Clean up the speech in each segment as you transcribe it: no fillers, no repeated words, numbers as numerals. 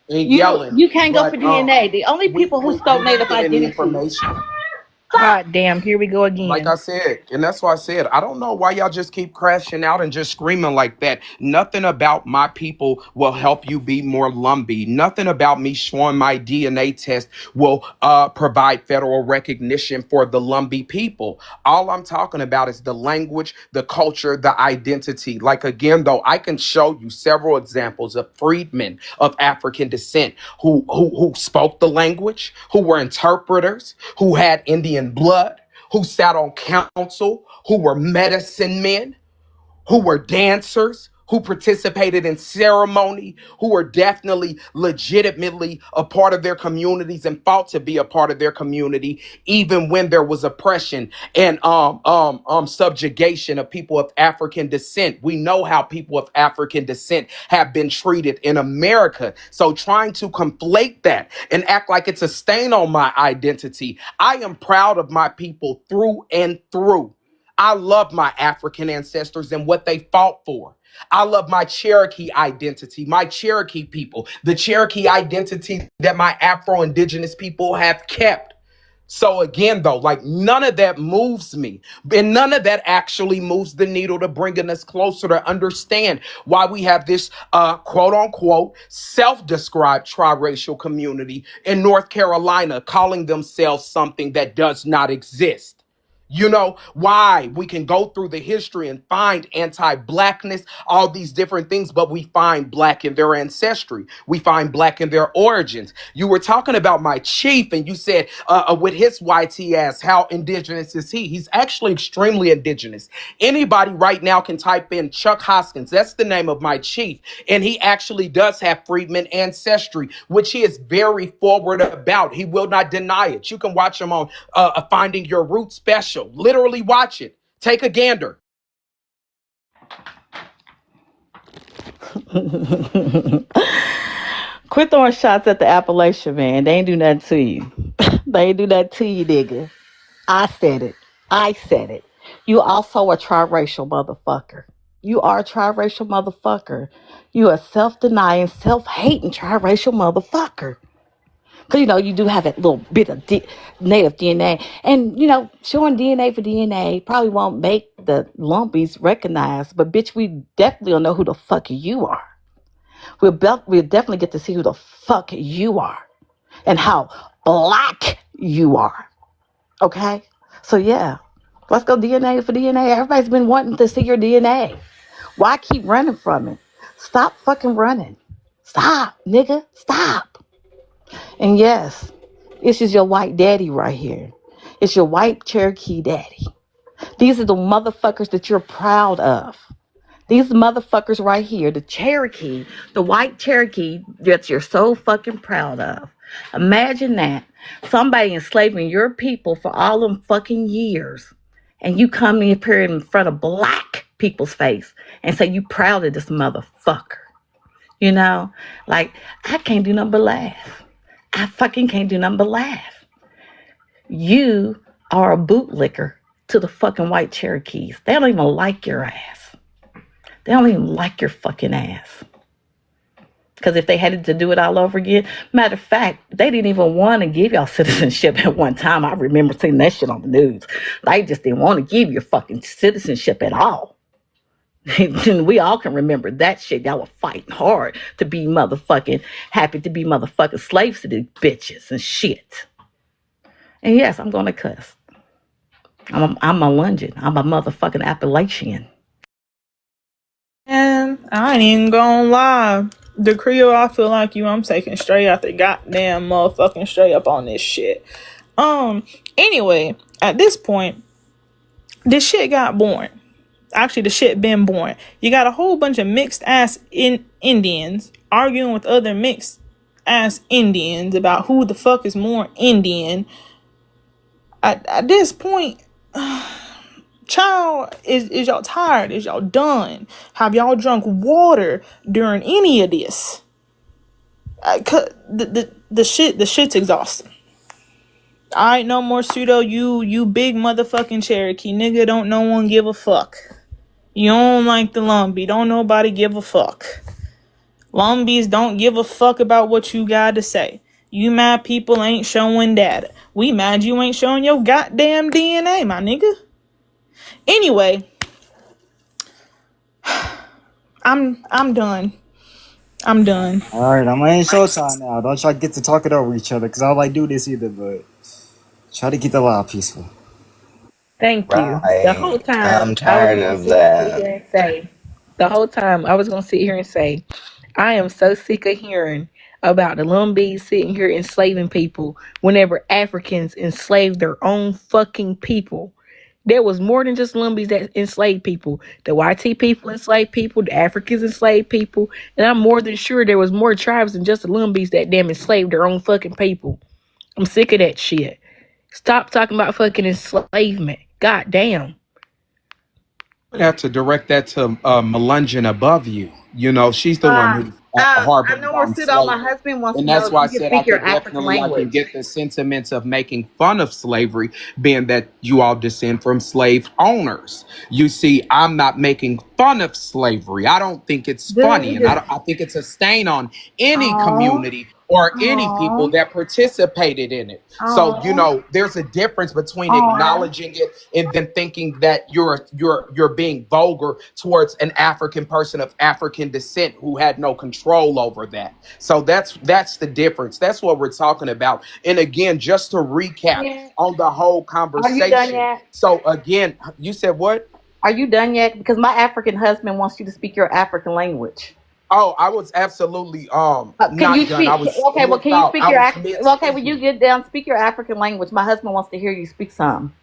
and You yelling, you can't go for but DNA. The only we people who we stole we native didn't get any identity. information. God damn, here we go Like again. I said, and that's why I said, I don't know why y'all just keep crashing out and just screaming like that. Nothing about my people will help you be more Lumbee. Nothing about me showing my DNA test will provide federal recognition for the Lumbee people. All I'm talking about is the language, the culture, the identity. Like again, though, I can show you several examples of freedmen of African descent who spoke the language, who were interpreters, who had Indian blood, who sat on council, who were medicine men, who were dancers, who participated in ceremony, who were definitely legitimately a part of their communities and fought to be a part of their community, even when there was oppression and subjugation of people of African descent. We know how people of African descent have been treated in America. So trying to conflate that and act like it's a stain on my identity, I am proud of my people through and through. I love my African ancestors and what they fought for. I love my Cherokee identity, my Cherokee people, the Cherokee identity that my Afro Indigenous people have kept. So again, though, like none of that moves me, and none of that actually moves the needle to bringing us closer to understand why we have this quote unquote self-described triracial community in North Carolina calling themselves something that does not exist. You know, why we can go through the history and find anti-blackness, all these different things, but we find black in their ancestry. We find black in their origins. You were talking about my chief, and you said with his YT ass, how indigenous is he? He's actually extremely indigenous. Anybody right now can type in Chuck Hoskins. That's the name of my chief. And he actually does have freedman ancestry, which he is very forward about. He will not deny it. You can watch him on Finding Your Roots special. Literally watch it. Take a gander. Quit throwing shots at the Appalachian, man. They ain't do nothing to you. They ain't do nothing to you, nigga. I said it. I said it. You also a triracial motherfucker. You are a triracial motherfucker. You a self-denying, self-hating triracial motherfucker. Because, you know, you do have that little bit of native DNA. And, you know, showing DNA for DNA probably won't make the Lumbees recognized. But, bitch, we definitely don't know who the fuck you are. We'll definitely get to see who the fuck you are. And how black you are. Okay? So, yeah. Let's go DNA for DNA. Everybody's been wanting to see your DNA. Why keep running from it? Stop fucking running. Stop, nigga. Stop. And yes, this is your white daddy right here. It's your white Cherokee daddy. These are the motherfuckers that you're proud of. These motherfuckers right here, the Cherokee, the white Cherokee that you're so fucking proud of. Imagine that. Somebody enslaving your people for all them fucking years. And you come in here in front of black people's face and say you proud of this motherfucker. You know? Like, I can't do nothing but laugh. I fucking can't do nothing but laugh. You are a bootlicker to the fucking white Cherokees. They don't even like your ass. They don't even like your fucking ass. Because if they had to do it all over again, matter of fact, they didn't even want to give y'all citizenship at one time. I remember seeing that shit on the news. They just didn't want to give you fucking citizenship at all. We all can remember that shit. Y'all were fighting hard to be motherfucking happy to be motherfucking slaves to these bitches and shit. And yes, I'm gonna cuss. I'm a Melungeon. I'm a motherfucking Appalachian. And I ain't even gonna lie. The Creole, I feel like you, I'm taking straight out the goddamn motherfucking straight up on this shit. Anyway, at this point, this shit got born. Actually, the shit been born. You got a whole bunch of mixed ass Indians arguing with other mixed ass Indians about who the fuck is more Indian. At this point, child, is y'all tired? Is y'all done? Have y'all drunk water during any of this? The shit's exhausting. Alright, NoMorePseudo, you big motherfucking Cherokee nigga, don't no one give a fuck. You don't like the Lumbee, don't nobody give a fuck. Lumbees don't give a fuck about what you got to say. You mad people ain't showing data. We mad you ain't showing your goddamn DNA, my nigga. Anyway, I'm done. I'm done. Alright, I'm in Showtime now. Don't try to get to talking over each other, because I don't like do this either, but try to keep the live peaceful. Thank you. The whole Right. time I'm I was tired gonna of sit that. here and say, the whole time I was gonna sit here and say, I am so sick of hearing about the Lumbees sitting here enslaving people whenever Africans enslaved their own fucking people. There was more than just Lumbees that enslaved people. The YT people enslaved people, the Africans enslaved people, and I'm more than sure there was more tribes than just the Lumbees that damn enslaved their own fucking people. I'm sick of that shit. Stop talking about fucking enslavement. God damn. would have to direct that to Melungeon above you. You know, she's the one who's I harboring know on Pseudo. My slavery. husband wants And to know that's if why I you can said I speak your could African definitely, I can language. get the sentiments of making fun of slavery, being that you all descend from slave owners. You see, I'm not making fun of slavery. I don't think it's Dude, funny. you And just I think it's a stain on any oh, community or any people oh, that participated in it. So, you oh, know, there's a difference between oh. acknowledging it and then thinking that you're being vulgar towards an African person of African descent who had no control over that. So that's the difference. That's what we're talking about. And again, just to recap Yeah. on the whole Are you done conversation. yet? So again, you said what? Are you done yet? Because my African husband wants you to speak your African language. Oh, I was absolutely Can you not done. I speak? was Okay, well, can you thought speak I your was Af? mid Okay, when you speaking. get down, speak your African language. My husband wants to hear you speak some.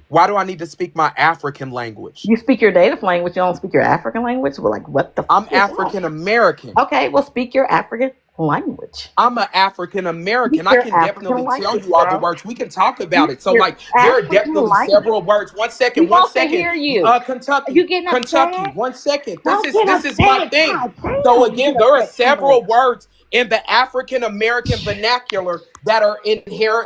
Why do I need to speak my African language? You speak your native language. You don't speak your African language. We're like, what the I'm fuck is that? African American. Okay, well, speak your African language. I'm an African American. Speak I your can African definitely tell language, you all the bro. words. We can talk about Speak it. So, your like, there are African definitely language. several words. He One wants to second. hear you. Are Kentucky, you getting Kentucky. upset? 1 second. This Don't is get this is my upset. thing. God So damn, you again, get there are upset too several much. words in the African American vernacular that are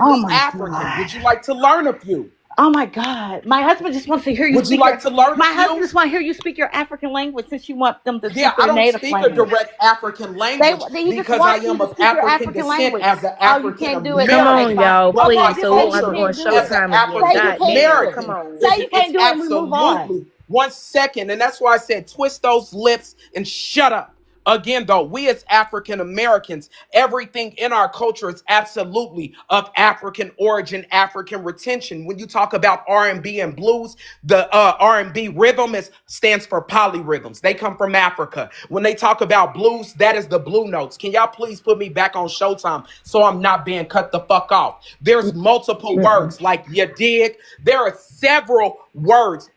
Oh inherently my African. god. Would you like to learn a few? Oh my god. My husband just wants to hear you Would you speak your. like to learn a My husband few? just want to hear you speak your African language since you want them to Yeah, speak I their don't native speak a language. direct African They language he just because I wants you am to of speak your African African descent language. as an Oh, you African can't do it. Come Okay, on, American, fine. y'all. but Okay, my Please, just so we say don't you have to culture go on can't do it. as an Showtime again. Say African you God can't do damn. it. Come American, on. Say it's you it's can't do it and we move on. absolutely 1 second, and that's why I said twist those lips and shut up. Again, though, we as African Americans, everything in our culture is absolutely of African origin, African retention. When you talk about R&B and blues, the R&B rhythm stands for polyrhythms. They come from Africa. When they talk about blues, that is the blue notes. Can y'all please put me back on Showtime so I'm not being cut the fuck off? There's multiple Mm-mm. words like you dig. There are several words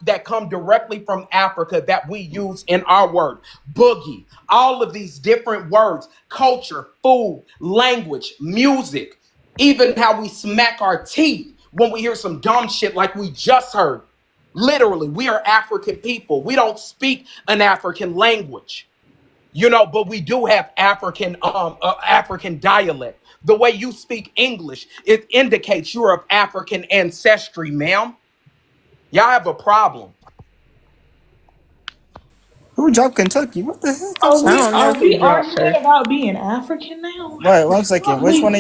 that come directly from Africa that we use in our word. Boogie, all of these different words, culture, food, language, music, even how we smack our teeth when we hear some dumb shit like we just heard. Literally, we are African people. We don't speak an African language, you know, but we do have African dialect. The way you speak English, it indicates you're of African ancestry, ma'am. Y'all have a problem. Who dropped Kentucky? What the heck? I'm Are so we Oh, are confused. Kentucky we dropped arguing her. about being African now? Wait, 1 second. Fuck we. Which one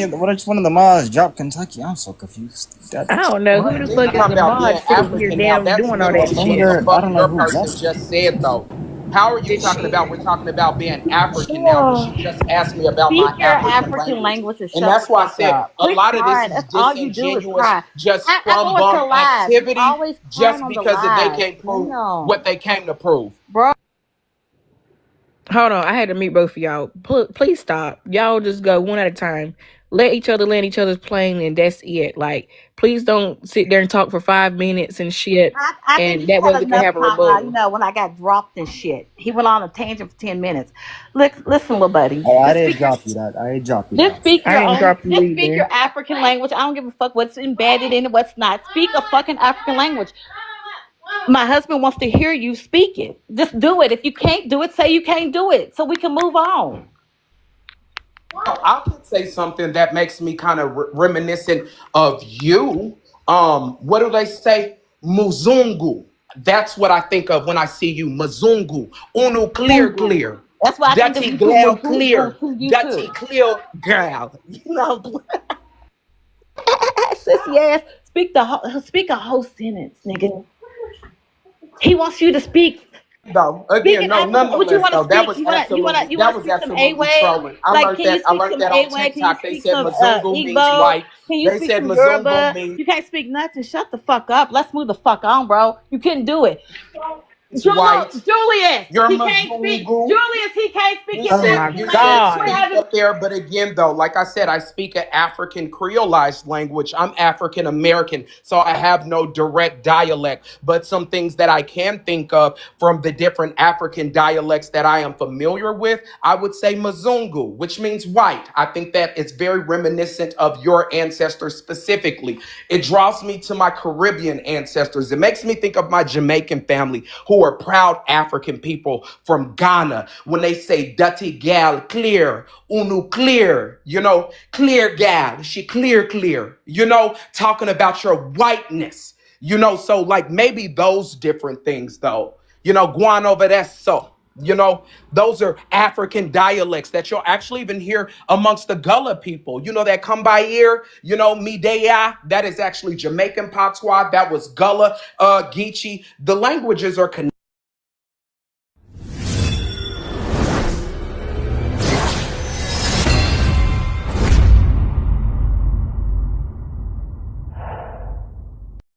of the mods dropped Kentucky? I'm so confused. I don't know who the You're fuck is talking the about being mod sitting here African now. damn That's doing all that literally what the shit. Melungeon, I fuck don't know your who person dropped it. just said, though. How are you This talking shit. about we're talking about being African now when she Oh, just asked me about Speak my your African African language? language and And shut the that's why I fuck said up. a Quit lot of this crying. is That's all you do is disingenuous, cry. just I go scrum into bum live. You activity always crying just on the because they live. can't prove Damn. what they came to prove. Bro. Hold on, I had to mute both of y'all. Please stop. Y'all just go one at a time. Let each other land each other's plane, and that's it. Like, please don't sit there and talk for 5 minutes and shit, I think and he that way had we can enough have a time, rebuttal. when I got dropped and shit. He went on a tangent for 10 minutes. Listen, little buddy. Oh, I didn't drop you that. I didn't drop you Just that. speak I your ain't own. drop you Just speak either. your African language. I don't give a fuck what's embedded in it, what's not. Speak a fucking African language. My husband wants to hear you speak it. Just do it. If you can't do it, say you can't do it, so we can move on. I could say something that makes me kind of reminiscent of you. What do they say? Muzungu. That's what I think of when I see you. Muzungu. Unu clear, Mungu. clear. That's why I think of Dirty you too Glare with Goose Boo Clear. too. You Dirty too. Clear girl. You know, Sissy ass. Speak a whole sentence, nigga. He wants you to speak. though. Speak Again, in no, African. What you nonetheless want to though, that speak? was absolutely You that want to was speak some absolutely A-Way? trolling. I Like, learned can you that I speak learned some that on A-Way? Can you TikTok. They speak said some Mzungu means Igbo? white. Can you They speak said some Mzungu Yoruba? means You can't speak nothing. Shut the fuck up. Let's move the fuck on, bro. You couldn't do it. white. Julius, You're he can't speak. Mzungu. Julius, he can't speak You his Oh said my African you language. said Quit God. speak having up there, but again though, like I said, I speak an African Creolized language. I'm African American, so I have no direct dialect, but some things that I can think of from the different African dialects that I am familiar with, I would say Mzungu, which means white. I think that it's very reminiscent of your ancestors specifically. It draws me to my Caribbean ancestors. It makes me think of my Jamaican family, who are proud African people from Ghana. When they say "dirty gal clear," "unu clear," clear gal, she clear, clear, talking about your whiteness, so like maybe those different things though, guan over that so. Those are African dialects that you'll actually even hear amongst the Gullah people, that come by ear, Midea, that is actually Jamaican patois. That was Gullah, Geechee. The languages are connected.